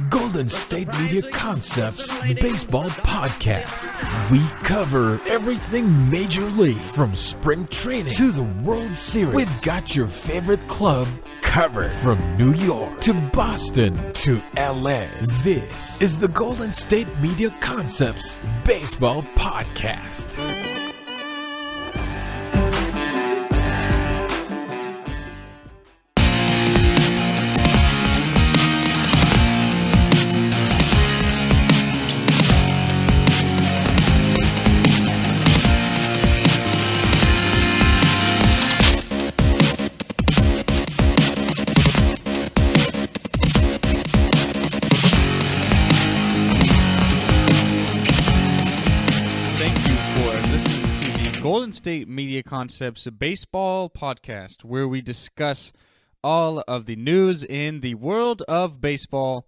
Golden State Media Concepts Baseball Podcast. We cover everything Major League, from spring training to the World Series. We've got your favorite club covered, from New York to Boston to LA. This is the Golden State Media Concepts Baseball Podcast. Golden State Media Concepts Baseball Podcast, where we discuss all of the news in the world of baseball.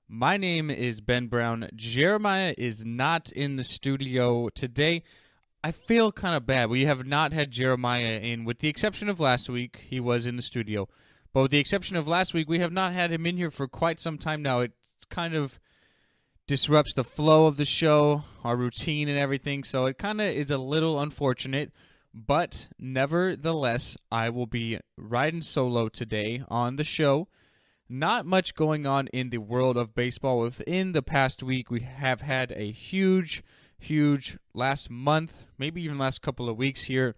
My name is Ben Brown. Jeremiah is not in the studio today. I feel kind of bad. We have not had Jeremiah in, with the exception of last week. He was in the studio. But with the exception of last week, we have not had him in here for quite some time now. It's kind of disrupts the flow of the show, our routine and everything, so it kind of is a little unfortunate, but nevertheless, I will be riding solo today on the show. Not much going on in the world of baseball. Within the past week, we have had a huge last month, maybe even last couple of weeks here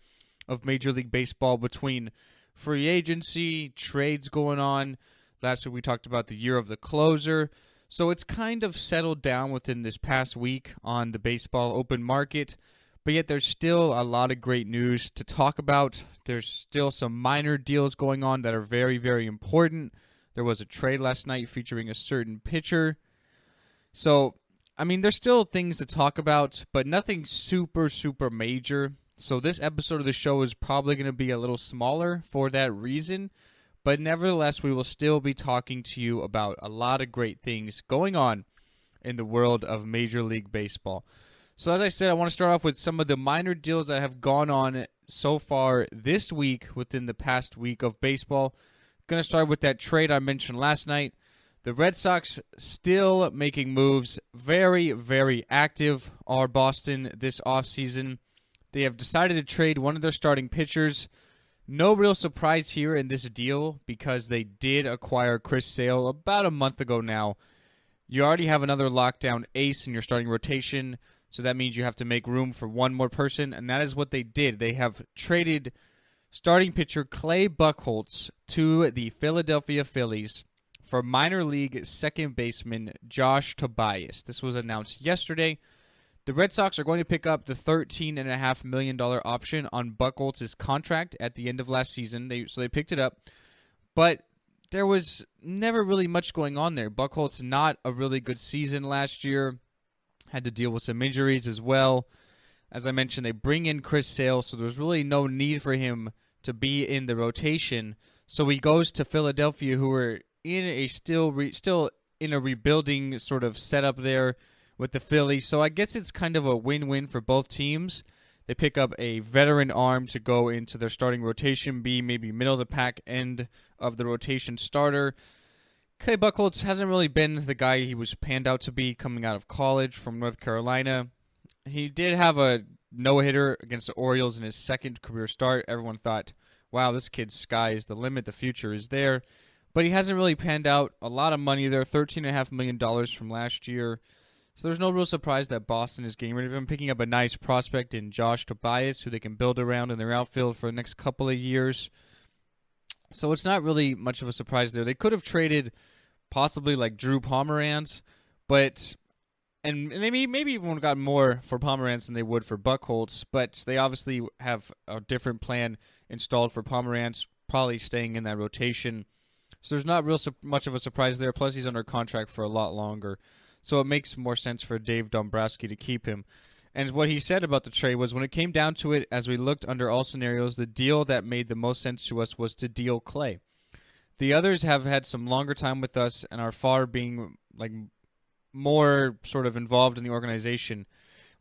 of Major League Baseball, between free agency, trades going on. Last week we talked about the year of the closer. So it's kind of settled down within this past week on the baseball open market, but yet there's still a lot of great news to talk about. There's still some minor deals going on that are very, very important. There was a trade last night featuring a certain pitcher. So, I mean, there's still things to talk about, but nothing super major. So this episode of the show is probably going to be a little smaller for that reason. But nevertheless, we will still be talking to you about a lot of great things going on in the world of Major League Baseball. So as I said, I want to start off with some of the minor deals that have gone on so far this week within the past week of baseball. Going to start with that trade I mentioned last night. The Red Sox still making moves, very active are Boston this offseason. They have decided to trade one of their starting pitchers. No real surprise here in this deal because they did acquire Chris Sale about a month ago now. You already have another lockdown ace in your starting rotation, so that means you have to make room for one more person, and that is what they did. They have traded starting pitcher Clay Buchholtz to the Philadelphia Phillies for minor league second baseman Josh Tobias. This was announced yesterday. The Red Sox are going to pick up the $13.5 million option on Buchholtz's contract at the end of last season. So they picked it up. But there was never really much going on there. Buchholz not a really good season last year. Had to deal with some injuries as well. As I mentioned, they bring in Chris Sale, so there's really no need for him to be in the rotation. So he goes to Philadelphia, who are in a still in a rebuilding sort of setup there with the Phillies. So I guess it's kind of a win-win for both teams. They pick up a veteran arm to go into their starting rotation, be maybe middle of the pack end of the rotation starter. Clay Buchholtz hasn't really been the guy he was panned out to be coming out of college from North Carolina. He did have a no-hitter against the Orioles in his second career start. Everyone thought, wow, this kid's sky is the limit. The future is there. But he hasn't really panned out. A lot of money there, $13.5 million from last year. So there's no real surprise that Boston is getting rid of him, picking up a nice prospect in Josh Tobias, who they can build around in their outfield for the next couple of years. So it's not really much of a surprise there. They could have traded possibly like Drew Pomeranz, and they maybe even got more for Pomeranz than they would for Buchholtz, but they obviously have a different plan installed for Pomeranz, probably staying in that rotation. So there's not real much of a surprise there. Plus, he's under contract for a lot longer. So it makes more sense for Dave Dombrowski to keep him. And what he said about the trade was, when it came down to it, as we looked under all scenarios, the deal that made the most sense to us was to deal Clay. The others have had some longer time with us and are far being like more sort of involved in the organization.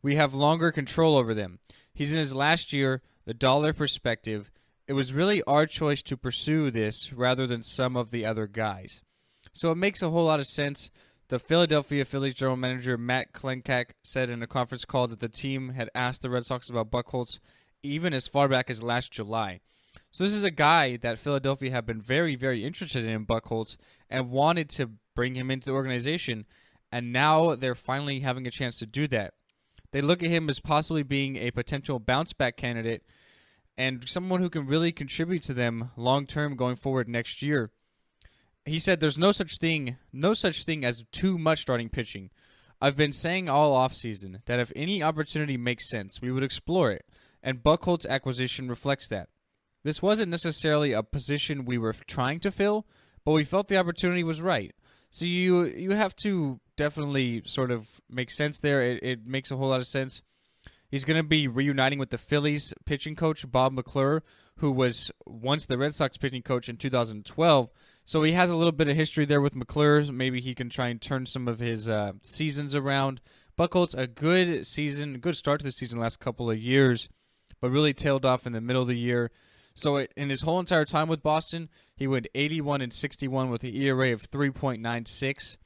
We have longer control over them. He's in his last year, the dollar perspective. It was really our choice to pursue this rather than some of the other guys. So it makes a whole lot of sense. The Philadelphia Phillies general manager Matt Klentak said in a conference call that the team had asked the Red Sox about Buchholtz even as far back as last July. So this is a guy that Philadelphia have been very, very interested in Buchholtz and wanted to bring him into the organization, and now they're finally having a chance to do that. They look at him as possibly being a potential bounce-back candidate and someone who can really contribute to them long-term going forward next year. He said there's no such thing as too much starting pitching. I've been saying all offseason that if any opportunity makes sense, we would explore it, and Buchholtz's acquisition reflects that. This wasn't necessarily a position we were trying to fill, but we felt the opportunity was right. So you have to definitely sort of make sense there. It makes a whole lot of sense. He's going to be reuniting with the Phillies pitching coach, Bob McClure, who was once the Red Sox pitching coach in 2012. So he has a little bit of history there with McClure. Maybe he can try and turn some of his seasons around. Buchholtz, a good season, good start to the season last couple of years, but really tailed off in the middle of the year. So in his whole entire time with Boston, he went 81-61 with an ERA of 3.96.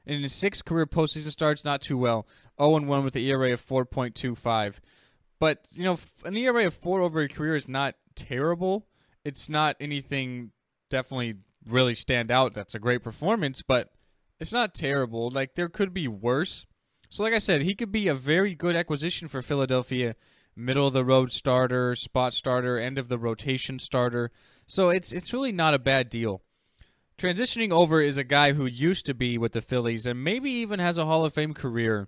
In his 6 career postseason starts, not too well. 0-1 with an ERA of 4.25. But, an ERA of 4 over a career is not terrible. It's not anything definitely really stand out. That's a great performance, but it's not terrible. Like, there could be worse. So like I said, he could be a very good acquisition for Philadelphia. Middle of the road starter, spot starter, end of the rotation starter. So it's really not a bad deal. Transitioning over is a guy who used to be with the Phillies and maybe even has a Hall of Fame career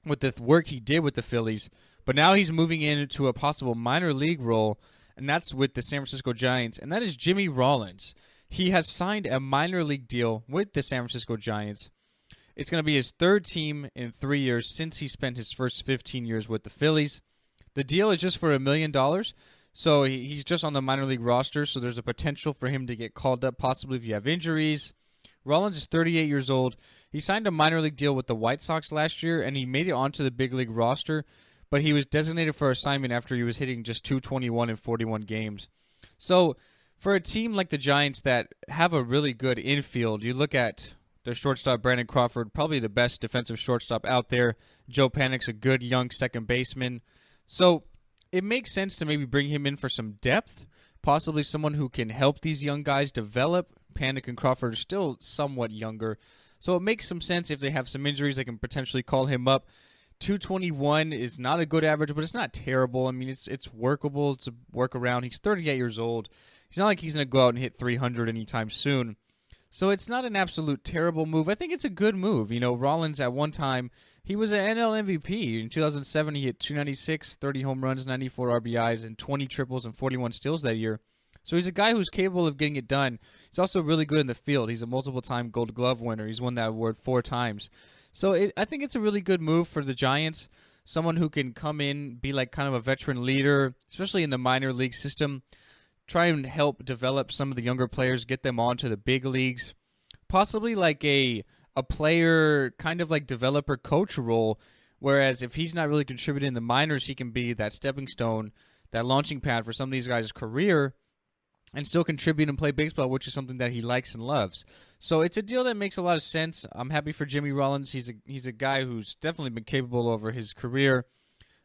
with the work he did with the Phillies, but now he's moving into a possible minor league role, and that's with the San Francisco Giants, and that is Jimmy Rollins. He has signed a minor league deal with the San Francisco Giants. It's going to be his 3rd team in 3 years since he spent his first 15 years with the Phillies. The deal is just for $1 million, so he's just on the minor league roster, so there's a potential for him to get called up possibly if you have injuries. Rollins is 38 years old. He signed a minor league deal with the White Sox last year, and he made it onto the big league roster, but he was designated for assignment after he was hitting just .221 in 41 games. So for a team like the Giants that have a really good infield, you look at their shortstop, Brandon Crawford, probably the best defensive shortstop out there. Joe Panik's a good young second baseman. So it makes sense to maybe bring him in for some depth, possibly someone who can help these young guys develop. Panik and Crawford are still somewhat younger, so it makes some sense if they have some injuries, they can potentially call him up. 221 is not a good average, but it's not terrible. I mean, it's workable to work around. He's 38 years old. It's not like he's going to go out and hit 300 anytime soon. So it's not an absolute terrible move. I think it's a good move. Rollins at one time, he was an NL MVP. In 2007, he hit 296, 30 home runs, 94 RBIs, and 20 triples and 41 steals that year. So he's a guy who's capable of getting it done. He's also really good in the field. He's a multiple-time Gold Glove winner. He's won that award 4 times. So I think it's a really good move for the Giants. Someone who can come in, be like kind of a veteran leader, especially in the minor league system. Try and help develop some of the younger players, get them onto the big leagues. Possibly like a player kind of like developer coach role, whereas if he's not really contributing in the minors, he can be that stepping stone, that launching pad for some of these guys' career and still contribute and play baseball, which is something that he likes and loves. So it's a deal that makes a lot of sense. I'm happy for Jimmy Rollins. He's a guy who's definitely been capable over his career,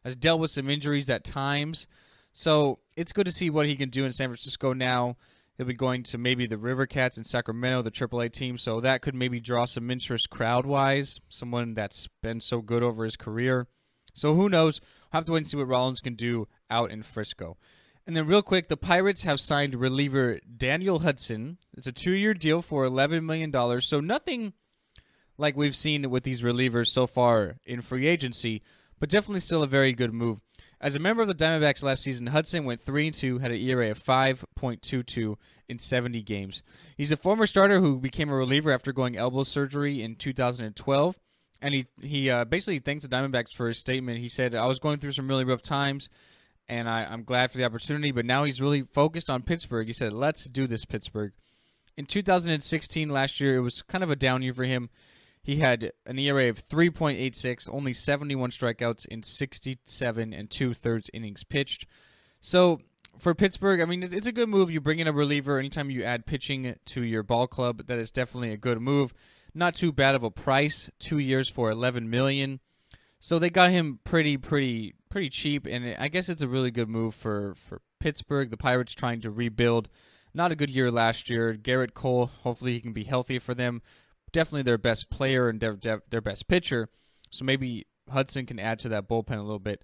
has dealt with some injuries at times. So it's good to see what he can do in San Francisco now. He'll be going to maybe the River Cats in Sacramento, the AAA team, so that could maybe draw some interest crowd-wise, someone that's been so good over his career. So who knows? We'll have to wait and see what Rollins can do out in Frisco. And then real quick, the Pirates have signed reliever Daniel Hudson. It's a 2-year deal for $11 million, so nothing like we've seen with these relievers so far in free agency, but definitely still a very good move. As a member of the Diamondbacks last season, Hudson went 3-2, had an ERA of 5.22 in 70 games. He's a former starter who became a reliever after going elbow surgery in 2012, and he basically thanks the Diamondbacks for his statement. He said, I was going through some really rough times, and I'm glad for the opportunity, but now he's really focused on Pittsburgh. He said, let's do this, Pittsburgh. In 2016, last year, it was kind of a down year for him. He had an ERA of 3.86, only 71 strikeouts in 67 and 2/3 innings pitched. So for Pittsburgh, I mean, it's a good move. You bring in a reliever anytime you add pitching to your ball club. That is definitely a good move. Not too bad of a price. 2 years for $11 million. So they got him pretty cheap, and I guess it's a really good move for Pittsburgh. The Pirates trying to rebuild. Not a good year last year. Garrett Cole, hopefully he can be healthy for them. Definitely their best player and their best pitcher. So maybe Hudson can add to that bullpen a little bit.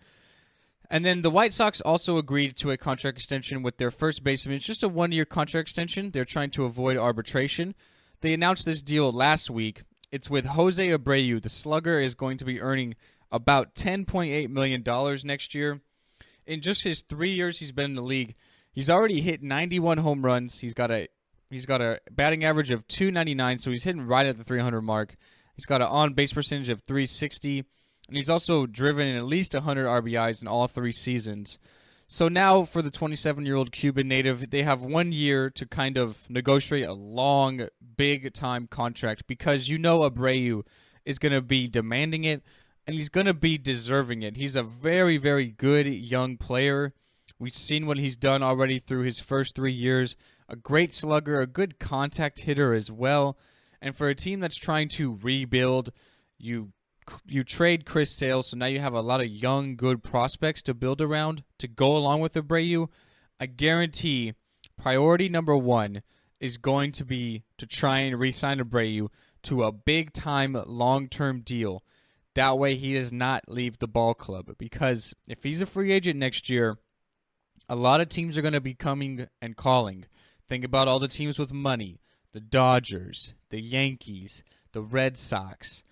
And then the White Sox also agreed to a contract extension with their first baseman. It's just a one-year contract extension. They're trying to avoid arbitration. They announced this deal last week. It's with Jose Abreu. The slugger is going to be earning about $10.8 million next year. In just his 3 years he's been in the league, he's already hit 91 home runs. He's got a batting average of .299, so he's hitting right at the 300 mark. He's got an on-base percentage of .360, and he's also driven in at least 100 RBIs in all 3 seasons. So now for the 27-year-old Cuban native, they have 1 year to kind of negotiate a long, big-time contract because you know Abreu is going to be demanding it, and he's going to be deserving it. He's a very, very good young player. We've seen what he's done already through his first 3 years. A great slugger, a good contact hitter as well. And for a team that's trying to rebuild, you trade Chris Sale, so now you have a lot of young, good prospects to build around to go along with Abreu. I guarantee priority number 1 is going to be to try and re-sign Abreu to a big-time, long-term deal. That way he does not leave the ball club. Because if he's a free agent next year, a lot of teams are going to be coming and calling. Think about all the teams with money. The Dodgers, the Yankees, the Red Sox.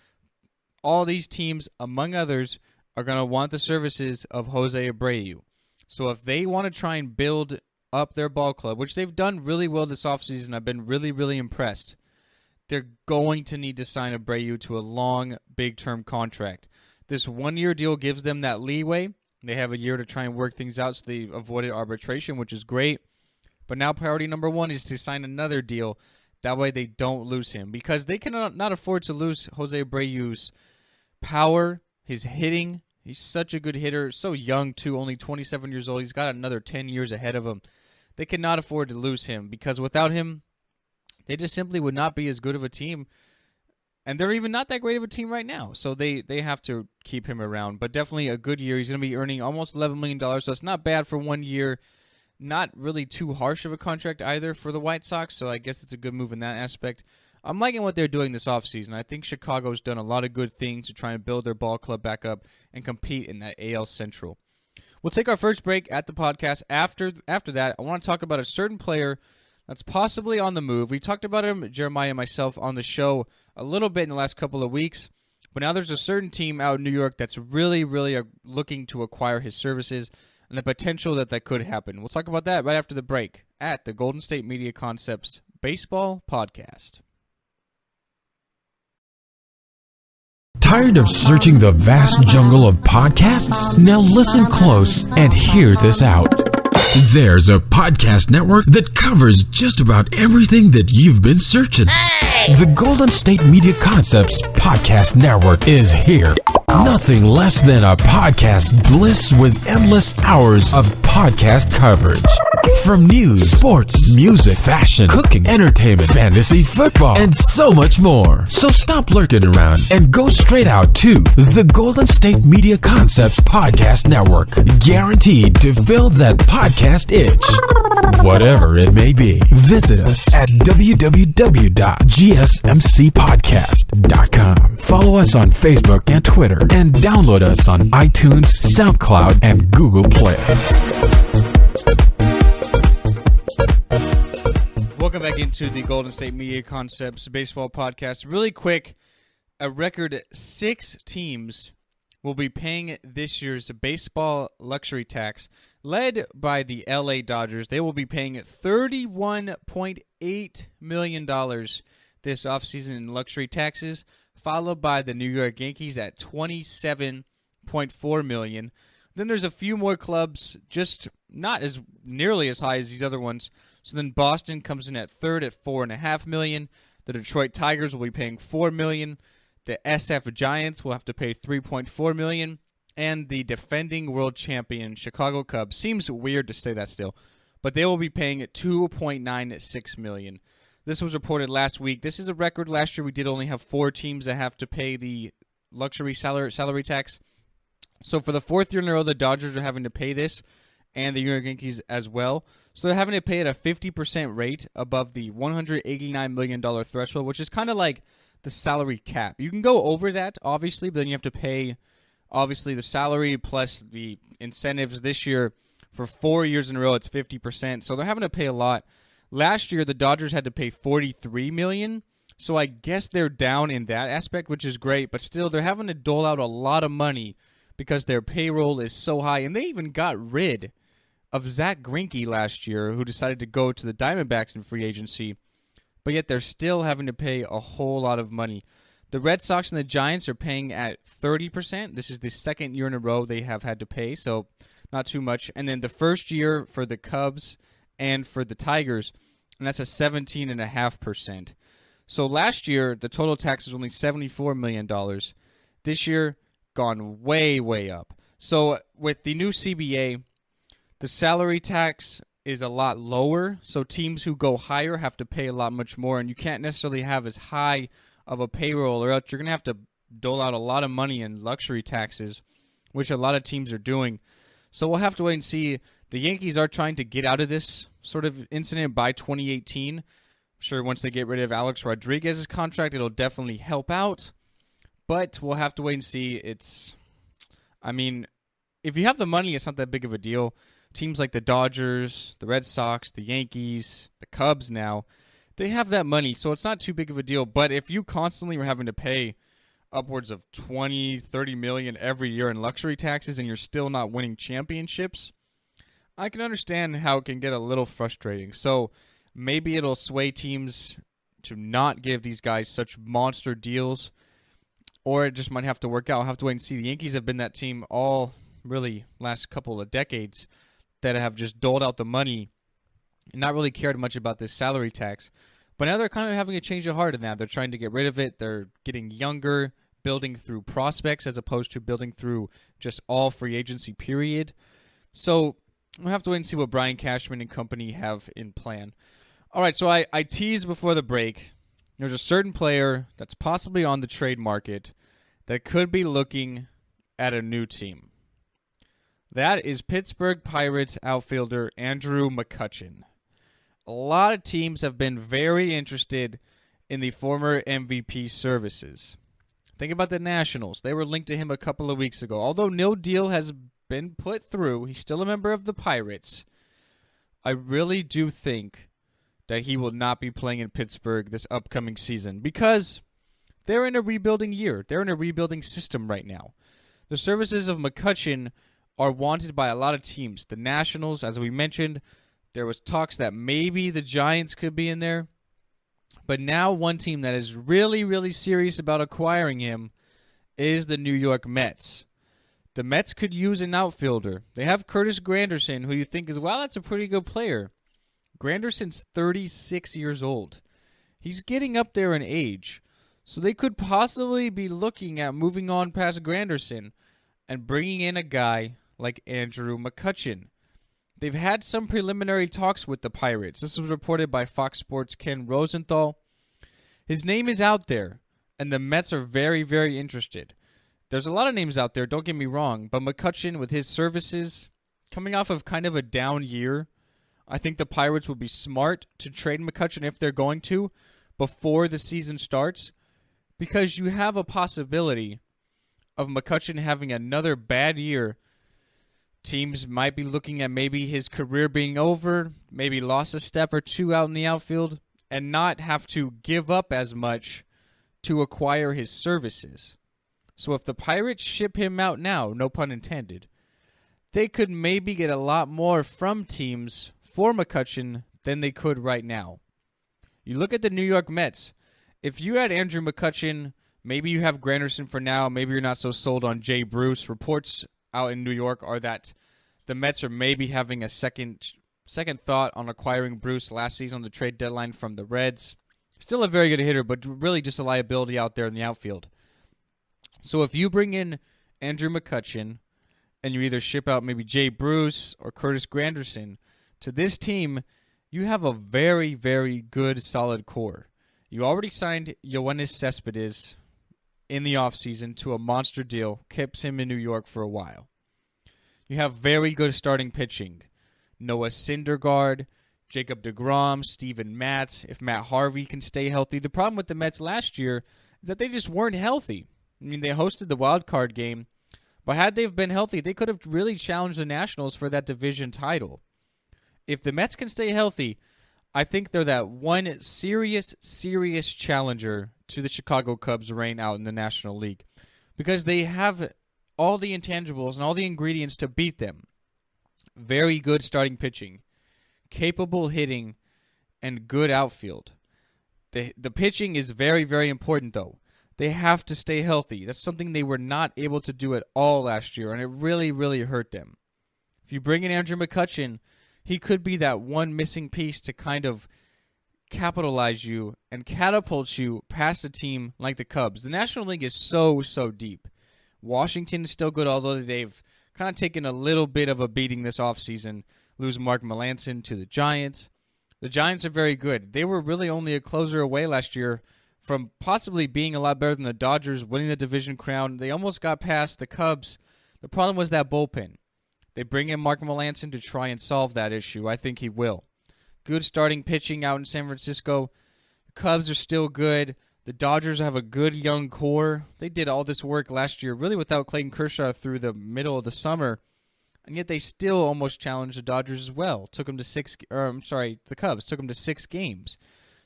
All these teams, among others, are going to want the services of Jose Abreu. So if they want to try and build up their ball club, which they've done really well this offseason, I've been really, really impressed, they're going to need to sign Abreu to a long, big-term contract. This 1 year deal gives them that leeway. They have a year to try and work things out, so they avoided arbitration, which is great. But now priority number 1 is to sign another deal. That way they don't lose him. Because they cannot not afford to lose Jose Abreu's power, his hitting. He's such a good hitter. So young, too. Only 27 years old. He's got another 10 years ahead of him. They cannot afford to lose him. Because without him, they just simply would not be as good of a team. And they're even not that great of a team right now. So they have to keep him around. But definitely a good year. He's going to be earning almost $11 million. So it's not bad for 1 year. Not really too harsh of a contract either for the White Sox. So I guess it's a good move in that aspect. I'm liking what they're doing this offseason. I think Chicago's done a lot of good things to try and build their ball club back up and compete in that AL Central. We'll take our first break at the podcast. After that, I want to talk about a certain player that's possibly on the move. We talked about him, Jeremiah and myself, on the show a little bit in the last couple of weeks. But now there's a certain team out in New York that's really, really looking to acquire his services and the potential that could happen. We'll talk about that right after the break at the Golden State Media Concepts Baseball Podcast. Tired of searching the vast jungle of podcasts? Now listen close and hear this out. There's a podcast network that covers just about everything that you've been searching. Hey! The Golden State Media Concepts Podcast Network is here. Nothing less than a podcast bliss with endless hours of podcast coverage. From news, sports, music, fashion, cooking, entertainment, fantasy, football, and so much more. So stop lurking around and go straight out to the Golden State Media Concepts Podcast Network. Guaranteed to fill that podcast itch. Whatever it may be. Visit us at www.gsmcpodcast.com. Follow us on Facebook and Twitter, and download us on iTunes, SoundCloud, and Google Play. Welcome back into the Golden State Media Concepts Baseball Podcast. Really quick, a record 6 teams will be paying this year's baseball luxury tax, led by the LA Dodgers. They will be paying $31.8 million this offseason in luxury taxes, followed by the New York Yankees at $27.4 million. Then there's a few more clubs, just not as nearly as high as these other ones. So then Boston comes in at third at $4.5 million. The Detroit Tigers will be paying $4 million. The SF Giants will have to pay $3.4 million. And the defending world champion Chicago Cubs, seems weird to say that still, but they will be paying $2.96 million. This was reported last week. This is a record. Last year we did only have 4 teams that have to pay the luxury salary tax. So for the 4th year in a row, the Dodgers are having to pay this, and the New York Yankees as well. So they're having to pay at a 50% rate above the $189 million threshold, which is kind of like the salary cap. You can go over that, obviously, but then you have to pay, obviously, the salary plus the incentives. This year, for 4 years in a row, it's 50%. So they're having to pay a lot. Last year, the Dodgers had to pay $43 million. So I guess they're down in that aspect, which is great. But still, they're having to dole out a lot of money because their payroll is so high. And they even got rid of Zach Greinke last year, who decided to go to the Diamondbacks in free agency. But yet they're still having to pay a whole lot of money. The Red Sox and the Giants are paying at 30%. This is the 2nd year in a row they have had to pay, so not too much. And then the first year for the Cubs and for the Tigers, and that's a 17.5%. So last year, the total tax was only $74 million. This year, gone way, way up. So with the new CBA, the salary tax is a lot lower, so teams who go higher have to pay a lot much more, and you can't necessarily have as high of a payroll, or else you're going to have to dole out a lot of money in luxury taxes, which a lot of teams are doing. So we'll have to wait and see. The Yankees are trying to get out of this sort of incident by 2018. I'm sure once they get rid of Alex Rodriguez's contract, it'll definitely help out, but we'll have to wait and see. If you have the money, it's not that big of a deal. Teams like the Dodgers, the Red Sox, the Yankees, the Cubs now, they have that money, so it's not too big of a deal. But if you constantly were having to pay upwards of $20, $30 million every year in luxury taxes and you're still not winning championships, I can understand how it can get a little frustrating. So maybe it'll sway teams to not give these guys such monster deals, or it just might have to work out. I'll have to wait and see. The Yankees have been that team all really last couple of decades that have just doled out the money and not really cared much about this salary tax. But now they're kind of having a change of heart in that. They're trying to get rid of it. They're getting younger, building through prospects as opposed to building through just all free agency period. So we'll have to wait and see what Brian Cashman and company have in plan. All right, so I teased before the break. There's a certain player that's possibly on the trade market that could be looking at a new team. That is Pittsburgh Pirates outfielder Andrew McCutchen. A lot of teams have been very interested in the former MVP services. Think about the Nationals. They were linked to him a couple of weeks ago. Although no deal has been put through, he's still a member of the Pirates. I really do think that he will not be playing in Pittsburgh this upcoming season because they're in a rebuilding year. They're in a rebuilding system right now. The services of McCutchen are wanted by a lot of teams. The Nationals, as we mentioned, there was talks that maybe the Giants could be in there. But now one team that is really, really serious about acquiring him is the New York Mets. The Mets could use an outfielder. They have Curtis Granderson, who you think is, well, that's a pretty good player. Granderson's 36 years old. He's getting up there in age. So they could possibly be looking at moving on past Granderson and bringing in a guy like Andrew McCutchen. They've had some preliminary talks with the Pirates. This was reported by Fox Sports' Ken Rosenthal. His name is out there, and the Mets are very, very interested. There's a lot of names out there, don't get me wrong, but McCutchen, with his services, coming off of kind of a down year, I think the Pirates would be smart to trade McCutchen if they're going to before the season starts, because you have a possibility of McCutchen having another bad year. Teams might be looking at maybe his career being over, maybe lost a step or two out in the outfield, and not have to give up as much to acquire his services. So if the Pirates ship him out now, no pun intended, they could maybe get a lot more from teams for McCutchen than they could right now. You look at the New York Mets. If you had Andrew McCutchen, maybe you have Granderson for now, maybe you're not so sold on Jay Bruce. Reports out in New York are that the Mets are maybe having a second thought on acquiring Bruce last season on the trade deadline from the Reds. Still a very good hitter, but really just a liability out there in the outfield. So if you bring in Andrew McCutchen and you either ship out maybe Jay Bruce or Curtis Granderson, to this team, you have a very, very good, solid core. You already signed Yoenis Cespedes in the offseason to a monster deal, keeps him in New York for a while. You have very good starting pitching. Noah Syndergaard, Jacob deGrom, Steven Matz, if Matt Harvey can stay healthy. The problem with the Mets last year is that they just weren't healthy. I mean, they hosted the wild card game, but had they been healthy, they could have really challenged the Nationals for that division title. If the Mets can stay healthy, I think they're that one serious challenger to the Chicago Cubs reign out in the National League, because they have all the intangibles and all the ingredients to beat them. Very good starting pitching, capable hitting, and good outfield. The pitching is very, very important, though. They have to stay healthy. That's something they were not able to do at all last year, and it really, really hurt them. If you bring in Andrew McCutchen, he could be that one missing piece to kind of capitalize you and catapult you past a team like the Cubs. The National League is so deep. Washington is still good, although they've kind of taken a little bit of a beating this offseason. Lose Mark Melancon to the Giants. The Giants are very good. They were really only a closer away last year from possibly being a lot better than the Dodgers, winning the division crown. They almost got past the Cubs. The problem was that bullpen. They bring in Mark Melancon to try and solve that issue. I think he will. Good starting pitching out in San Francisco. The Cubs are still good. The Dodgers have a good young core. They did all this work last year, really without Clayton Kershaw through the middle of the summer, and yet they still almost challenged the Dodgers as well. The Cubs took them to 6 games.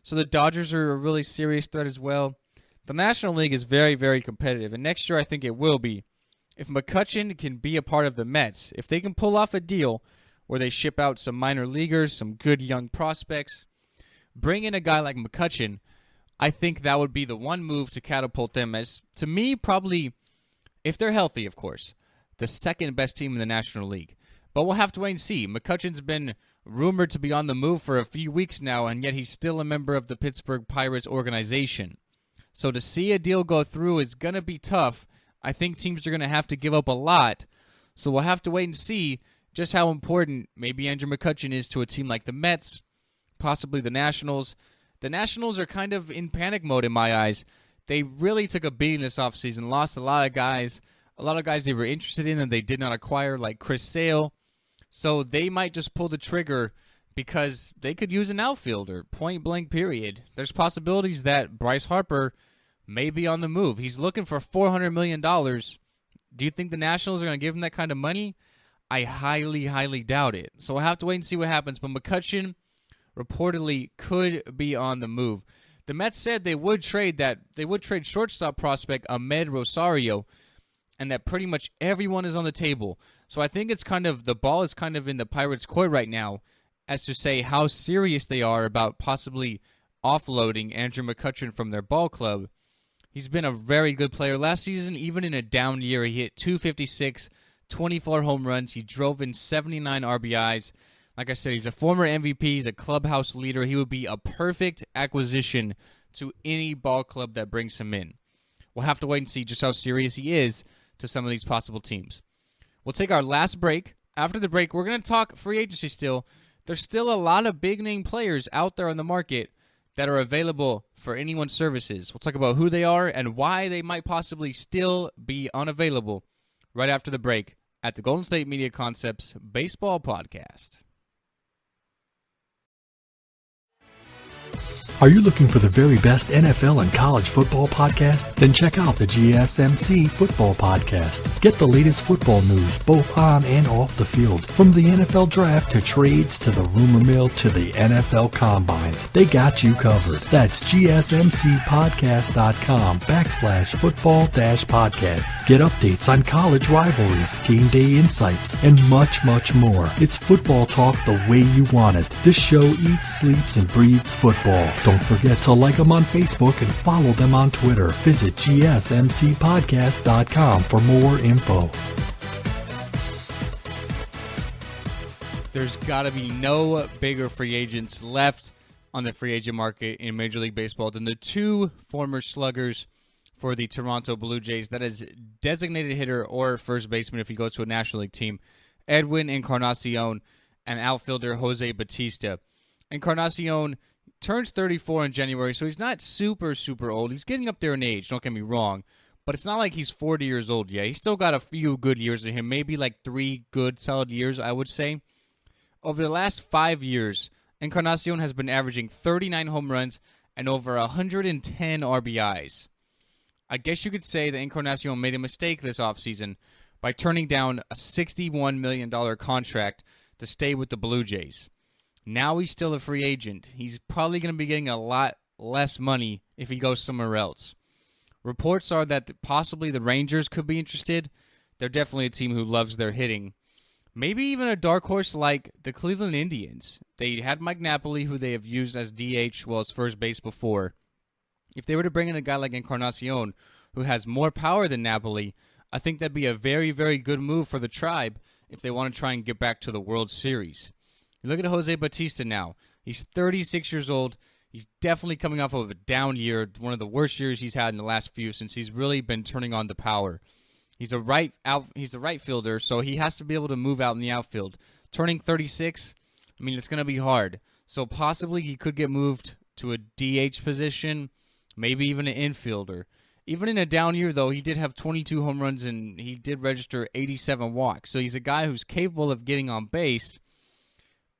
So the Dodgers are a really serious threat as well. The National League is very, very competitive, and next year I think it will be. If McCutchen can be a part of the Mets, if they can pull off a deal where they ship out some minor leaguers, some good young prospects, bring in a guy like McCutchen, I think that would be the one move to catapult them as, to me, probably, if they're healthy, of course, the second best team in the National League. But we'll have to wait and see. McCutchen's been rumored to be on the move for a few weeks now, and yet he's still a member of the Pittsburgh Pirates organization. So to see a deal go through is going to be tough. I think teams are going to have to give up a lot. So we'll have to wait and see just how important maybe Andrew McCutchen is to a team like the Mets, possibly the Nationals. The Nationals are kind of in panic mode in my eyes. They really took a beating this offseason, lost a lot of guys they were interested in and they did not acquire, like Chris Sale. So they might just pull the trigger because they could use an outfielder, point blank period. There's possibilities that Bryce Harper may be on the move. He's looking for $400 million. Do you think the Nationals are going to give him that kind of money? I highly doubt it. So we'll have to wait and see what happens. But McCutchen reportedly could be on the move. The Mets said they would trade shortstop prospect Ahmed Rosario, and that pretty much everyone is on the table. So I think the ball is kind of in the Pirates' court right now as to say how serious they are about possibly offloading Andrew McCutchen from their ball club. He's been a very good player. Last season, even in a down year, he hit .256, 24 home runs. He drove in 79 RBIs. Like I said, he's a former MVP. He's a clubhouse leader. He would be a perfect acquisition to any ball club that brings him in. We'll have to wait and see just how serious he is to some of these possible teams. We'll take our last break. After the break, we're going to talk free agency still. There's still a lot of big-name players out there on the market that are available for anyone's services. We'll talk about who they are and why they might possibly still be unavailable right after the break at the Golden State Media Concepts Baseball Podcast. Are you looking for the very best NFL and college football podcast? Then check out the GSMC Football Podcast. Get the latest football news both on and off the field. From the NFL Draft to trades to the rumor mill to the NFL Combines. They got you covered. That's GSMCpodcast.com/football-podcast. Get updates on college rivalries, game day insights, and much more. It's football talk the way you want it. This show eats, sleeps, and breathes football. Don't forget to like them on Facebook and follow them on Twitter. Visit GSMCpodcast.com for more info. There's got to be no bigger free agents left on the free agent market in Major League Baseball than the two former sluggers for the Toronto Blue Jays. That is designated hitter or first baseman if he goes to a National League team, Edwin Encarnacion and outfielder Jose Bautista. Encarnacion turns 34 in January, so he's not super, super old. He's getting up there in age, don't get me wrong, but it's not like he's 40 years old yet. He's still got a few good years in him, maybe like 3 good, solid years, I would say. Over the last 5 years, Encarnacion has been averaging 39 home runs and over 110 RBIs. I guess you could say that Encarnacion made a mistake this offseason by turning down a $61 million contract to stay with the Blue Jays. Now he's still a free agent. He's probably going to be getting a lot less money if he goes somewhere else. Reports are that possibly the Rangers could be interested. They're definitely a team who loves their hitting. Maybe even a dark horse like the Cleveland Indians. They had Mike Napoli, who they have used as DH, well as first base before. If they were to bring in a guy like Encarnacion, who has more power than Napoli, I think that'd be a very, very good move for the Tribe if they want to try and get back to the World Series. You look at Jose Bautista now. He's 36 years old. He's definitely coming off of a down year, one of the worst years he's had in the last few since he's really been turning on the power. He's a right fielder, so he has to be able to move out in the outfield. Turning 36, I mean, it's going to be hard. So possibly he could get moved to a DH position, maybe even an infielder. Even in a down year, though, he did have 22 home runs and he did register 87 walks. So he's a guy who's capable of getting on base,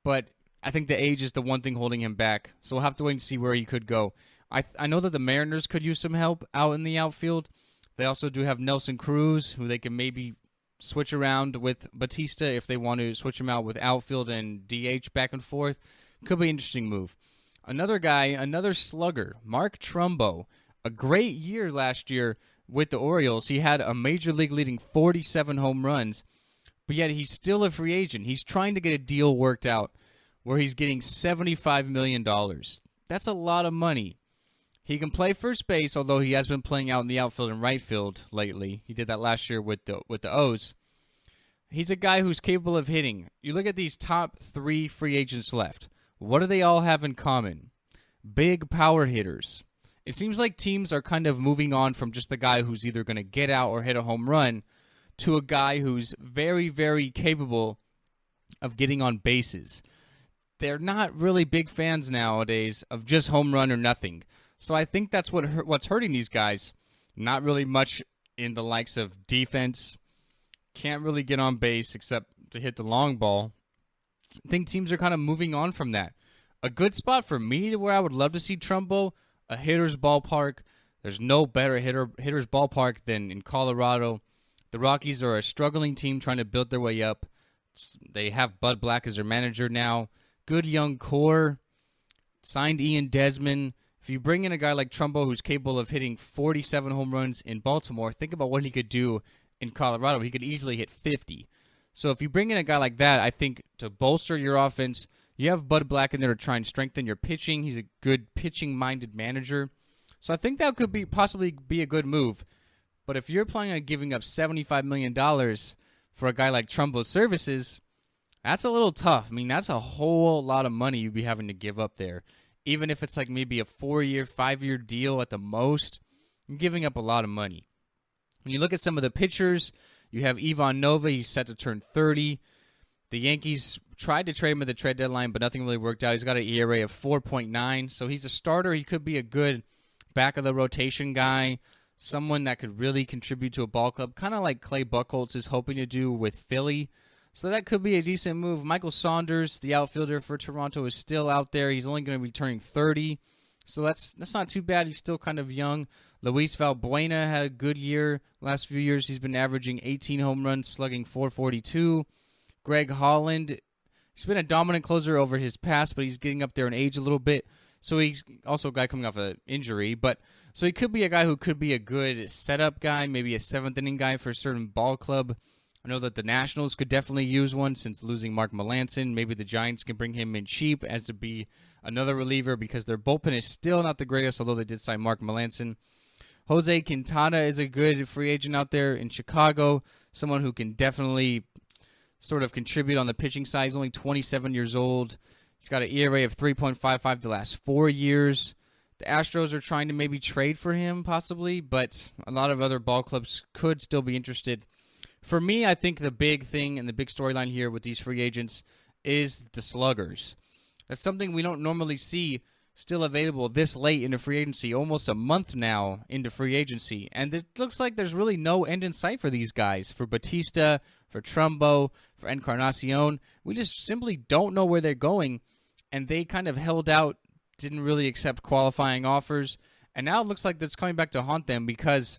but I think the age is the one thing holding him back. So we'll have to wait and see where he could go. I know that the Mariners could use some help out in the outfield. They also do have Nelson Cruz, who they can maybe switch around with Bautista if they want to switch him out with outfield and DH back and forth. Could be an interesting move. Another guy, another slugger, Mark Trumbo. A great year last year with the Orioles. He had a major league leading 47 home runs, but yet he's still a free agent. He's trying to get a deal worked out where he's getting $75 million. That's a lot of money. He can play first base, although he has been playing out in the outfield and right field lately. He did that last year with the O's. He's a guy who's capable of hitting. You look at these top 3 free agents left. What do they all have in common? Big power hitters. It seems like teams are kind of moving on from just the guy who's either going to get out or hit a home run to a guy who's very, very capable of getting on bases. They're not really big fans nowadays of just home run or nothing. So I think that's what's hurting these guys. Not really much in the likes of defense. Can't really get on base except to hit the long ball. I think teams are kind of moving on from that. A good spot for me where I would love to see Trumbo, a hitter's ballpark. There's no better hitter's ballpark than in Colorado. The Rockies are a struggling team trying to build their way up. They have Bud Black as their manager now. Good young core. Signed Ian Desmond. If you bring in a guy like Trumbo who's capable of hitting 47 home runs in Baltimore, think about what he could do in Colorado. He could easily hit 50. So if you bring in a guy like that, I think to bolster your offense, you have Bud Black in there to try and strengthen your pitching. He's a good pitching-minded manager. So I think that could possibly be a good move. But if you're planning on giving up $75 million for a guy like Trumbo's services, that's a little tough. I mean, that's a whole lot of money you'd be having to give up there. Even if it's like maybe a 4-year, 5-year deal at the most, you're giving up a lot of money. When you look at some of the pitchers, you have Ivan Nova. He's set to turn 30. The Yankees tried to trade him at the trade deadline, but nothing really worked out. He's got an ERA of 4.9, so he's a starter. He could be a good back-of-the-rotation guy, someone that could really contribute to a ball club, kind of like Clay Buchholtz is hoping to do with Philly. So that could be a decent move. Michael Saunders, the outfielder for Toronto, is still out there. He's only going to be turning 30, so that's not too bad. He's still kind of young. Luis Valbuena had a good year. Last few years, he's been averaging 18 home runs, slugging .442. Greg Holland, he's been a dominant closer over his past, but he's getting up there in age a little bit. So he's also a guy coming off an injury. So he could be a guy who could be a good setup guy, maybe a 7th inning guy for a certain ball club. I know that the Nationals could definitely use one since losing Mark Melancon. Maybe the Giants can bring him in cheap as to be another reliever because their bullpen is still not the greatest, although they did sign Mark Melancon. Jose Quintana is a good free agent out there in Chicago, someone who can definitely sort of contribute on the pitching side. He's only 27 years old. He's got an ERA of 3.55 the last 4 years. The Astros are trying to maybe trade for him, possibly, but a lot of other ball clubs could still be interested. For me, I think the big thing and the big storyline here with these free agents is the sluggers. That's something we don't normally see still available this late into free agency, almost a month now into free agency. And it looks like there's really no end in sight for these guys. For Bautista, for Trumbo, for Encarnacion. We just simply don't know where they're going. And they kind of held out, didn't really accept qualifying offers. And now it looks like that's coming back to haunt them because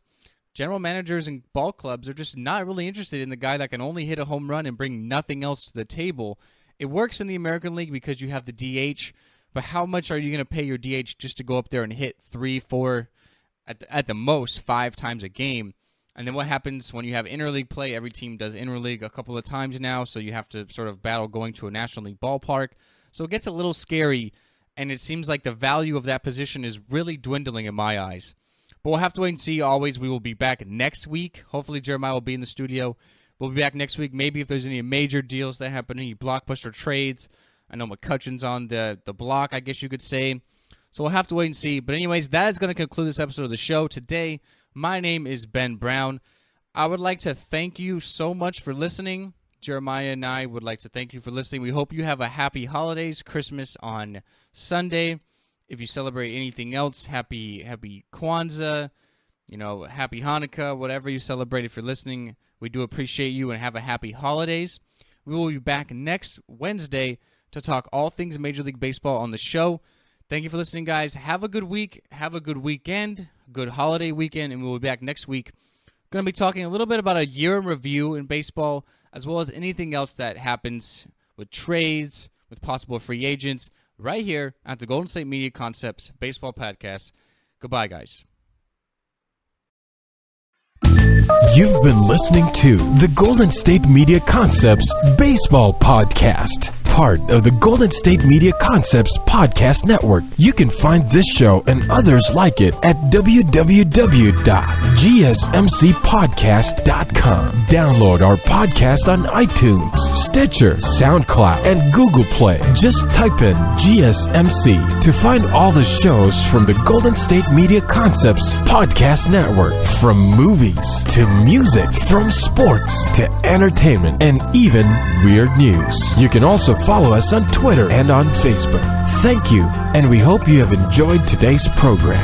general managers and ball clubs are just not really interested in the guy that can only hit a home run and bring nothing else to the table. It works in the American League because you have the DH, but how much are you going to pay your DH just to go up there and hit 3, 4, at the most 5 times a game? And then what happens when you have interleague play? Every team does interleague a couple of times now, so you have to sort of battle going to a National League ballpark. So it gets a little scary, and it seems like the value of that position is really dwindling in my eyes. But we'll have to wait and see. Always, we will be back next week. Hopefully, Jeremiah will be in the studio. We'll be back next week. Maybe if there's any major deals that happen, any blockbuster trades. I know McCutchen's on the block, I guess you could say. So we'll have to wait and see. But anyways, that is going to conclude this episode of the show. Today, my name is Ben Brown. I would like to thank you so much for listening. Jeremiah and I would like to thank you for listening. We hope you have a happy holidays, Christmas on Sunday. If you celebrate anything else, happy Kwanzaa, happy Hanukkah, whatever you celebrate. If you're listening, we do appreciate you and have a happy holidays. We will be back next Wednesday to talk all things Major League Baseball on the show. Thank you for listening, guys. Have a good week. Have a good weekend, good holiday weekend, and we'll be back next week. Going to be talking a little bit about a year in review in baseball, as well as anything else that happens with trades, with possible free agents, right here at the Golden State Media Concepts Baseball Podcast. Goodbye, guys. You've been listening to the Golden State Media Concepts Baseball Podcast, part of the Golden State Media Concepts Podcast Network. You can find this show and others like it at www.gsmcpodcast.com. Download our podcast on iTunes, Stitcher, SoundCloud, and Google Play. Just type in GSMC to find all the shows from the Golden State Media Concepts Podcast Network, from movies to music, from sports to entertainment, and even weird news. You can also follow us on Twitter and on Facebook. Thank you, and we hope you have enjoyed today's program.